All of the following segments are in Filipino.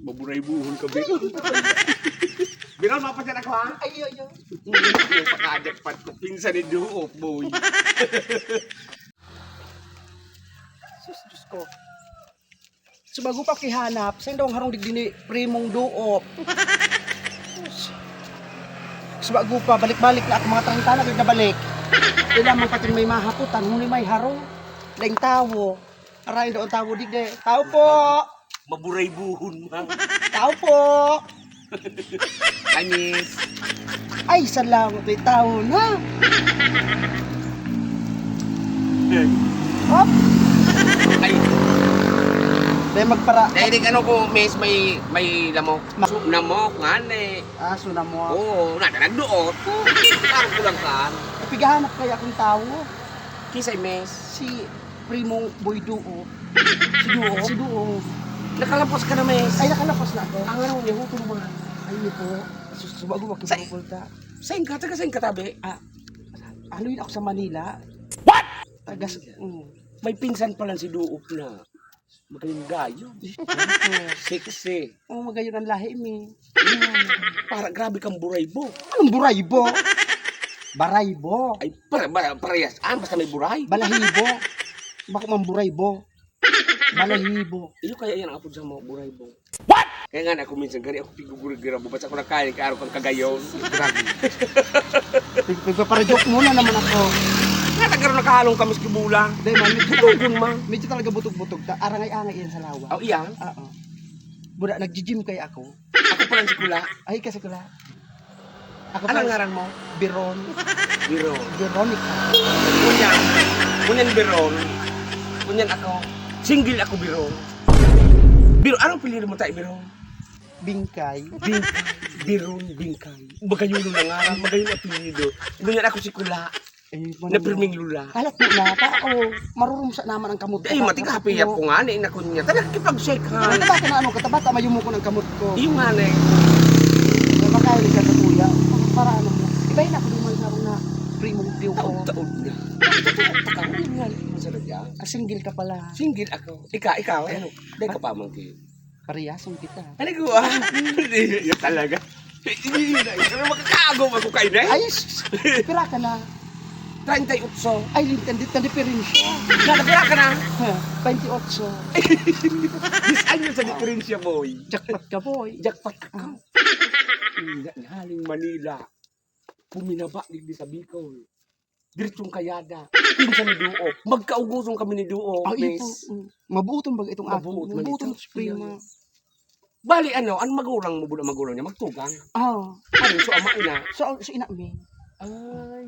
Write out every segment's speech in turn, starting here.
Maburay-buhon ka, Biron. Biron, mapadyan ako, ha? Ay, ay, ay. Yung pakadagpat ko, pinsan ni Duop, boy. Sus, Diyos ko. So bago pa kihanap, saan daw ang harong digdini primong Duop? So bago pa, balik-balik na ako mga trangtana, na balik. Kailangan pating may mahaputan, ngunit may harong. Daing tawo. Arayin daw ang tawo digdi. Tao po! Maburay-buhon, man. Tao po! Anis. Ay, salamat may tao na. Hop! Ay, Dahil magpara. dahil ano ko, miss, may lamok. Namok, nga, eh. Aso na mo. Oo, nagduot. Parang kulang ka. Pigahanap kaya akong tao. Kisay, miss. Si primong Boy Duo. Si Duop. Si Duo. Nakalapos ka na, miss. Ay, nakalapos na ako. Ang ano, niya, hutong mo na. Ay, hindi po. Subago makipagpulta. Saan ka? Taga saan ka, tabi? Ano yun ako sa Manila? What? Tagas. May pinsan pa lang si Duop na. Magaling gayo. Sexy. Oh, magayon ang lahi mi. Para grabe kang buraybo. Anong buraybo? Baraybo. Ay, parehas. Basta may buray. Balahibo. Baka mang buraybo. Balahibo. Iyo kaya yan ang apod sa mga buraybo. What? Kaya nga ako minsan gani ako pigugurig-gira. Basta ako nakain, kaya araw kang kagayon. Grabe. Pagpaparadok muna naman ako. Nga nagkaroon nakahalong kamis kibulang. Dahil man, Tutugon ma. medyo talaga butog-butog. Arangay-angay yan sa lawa. Oh, iyan. Oo. Buda, nag-gym kaya ako. Ako pa lang si Kula. Ay, kasi ko lang. Ako Anong pa- ngaran mo? Biron. Biro. Veronica. Kunyan. Kunyan Biron. Kunyan ako. Single ako Biro. Biro, anong piliin mo tayo Biro? Bingkay. Bingkay. Biron, Bingkay. Magayon na nga. Magayon ang pilido. Kunyan ako si Kula. Eh, Na priming lula. kalat mo na, tao. Marurumsa naman ang kamot ko. Ay, matigapiyap ko nga ni inako niya. Talagang kipag-shake ha. Katabata na ano, katabata, mayumo ko ng kamot ko. Iyo nga na eh. Makain siya sa kuya. Para ano mo. Ibahin ako naman sa na primong view ko. Taon-taon niya. Taon nga ni sa lagya. Single ka pala. Single ako. Ikaw, ano? Dahil ka pa mangki. Parehasong kita. Ano ko ah? Hindi, yun talaga. Hindi na. Pero makakaagaw ako kayo na eh. Ay, pira ka na. 38. Ay, diferensya. Nakapira ka na. 28. Disaan yun sa diferensya, boy. Jackpot ka, boy. Jackpot ako. Haling Manila. Puminaba digdi sa Bicol. Diretsong Kayada. Pinsan ni Duop. Magkaugusong kami ni Duop, Ay, ito. miss. Mabuton ba itong Mabuot man Mabuton ito. sa prima. Bali, ano magulang mo, magulang niya? Magtugang. Ah. Ano, so ama ina. So ina mi. Ay.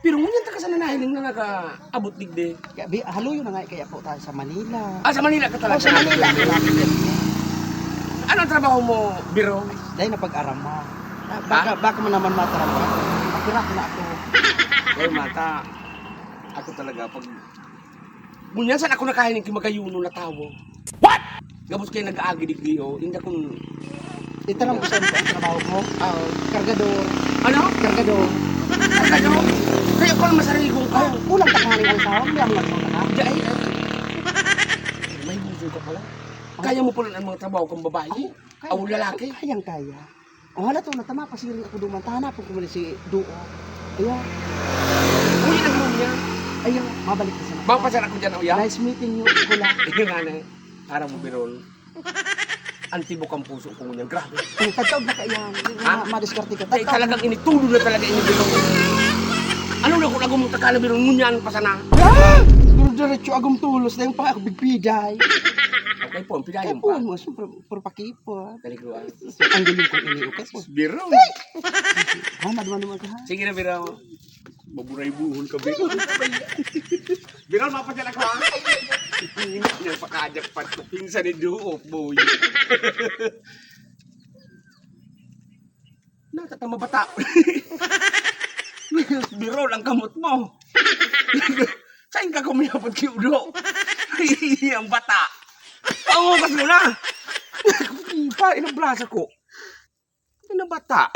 Pero ngunyan ta ka sa nanahiling na naka-abot digdi. Kaya haluyo na nga kaya po tayo sa Manila. Sa Manila ka talaga. Oh, sa Manila. Ano ang trabaho mo, Biro? Dahil napag-aram mo. Baka mo naman matarama. Makirak na ako. Ay, mata. Ako talaga, pag... Ngunyan saan ako nakahiling kimagayuno na tawo? What? Gabos kayo nag-aagi digdi, oh. Hindi akong... Itanong ko saan ang trabaho mo. Kargador. Ano? Kargador. Ano? Kaya ko lang masarili kong Ay, kulang takaling ang sawa. Hindi ang nagpunta ka. Ay, may buso ka pala. Kaya mo pala ng mga trabaho kang babae? Kaya- O lalaki? Kayang kaya. O hala to, natama. Pasiring ako dumantana. Kung kumuli si Duo. Ayan. Uli ang room niya. Ayan. Mabalik ka sa Mapasara ko dyan, Oya. Nice meeting you. Kula. Ito nga na, para mo birol. Antibok ang puso ko ngunyan. Grabe. Tagtawag na kayang. Ha? Madiskarte ka. Dahil talagang initulo na talaga ini birol. Ano na kung agumong takala birol ngunyan pa sana? Ah! Pero diretso agong tulos na yung pa ako bigpiday. Okay po, Kaya pidayon po pa. mo, super pakipo. Talikuan. Ang galing kong iniukas mo. Birol. Ha, madman ka ha? Sige na, Birol. Maburay-buhon ka, Birol. Birol, mapadyan ako, ha? Yan, pakadagpat ko. Pinsan ni Duop, boy. Natatama bata. Birol, ang kamot mo. Saan ka kumiyapot kiudo? Ang bata. Pangukas mo na. Pa, inang blasa ko. Inang bata.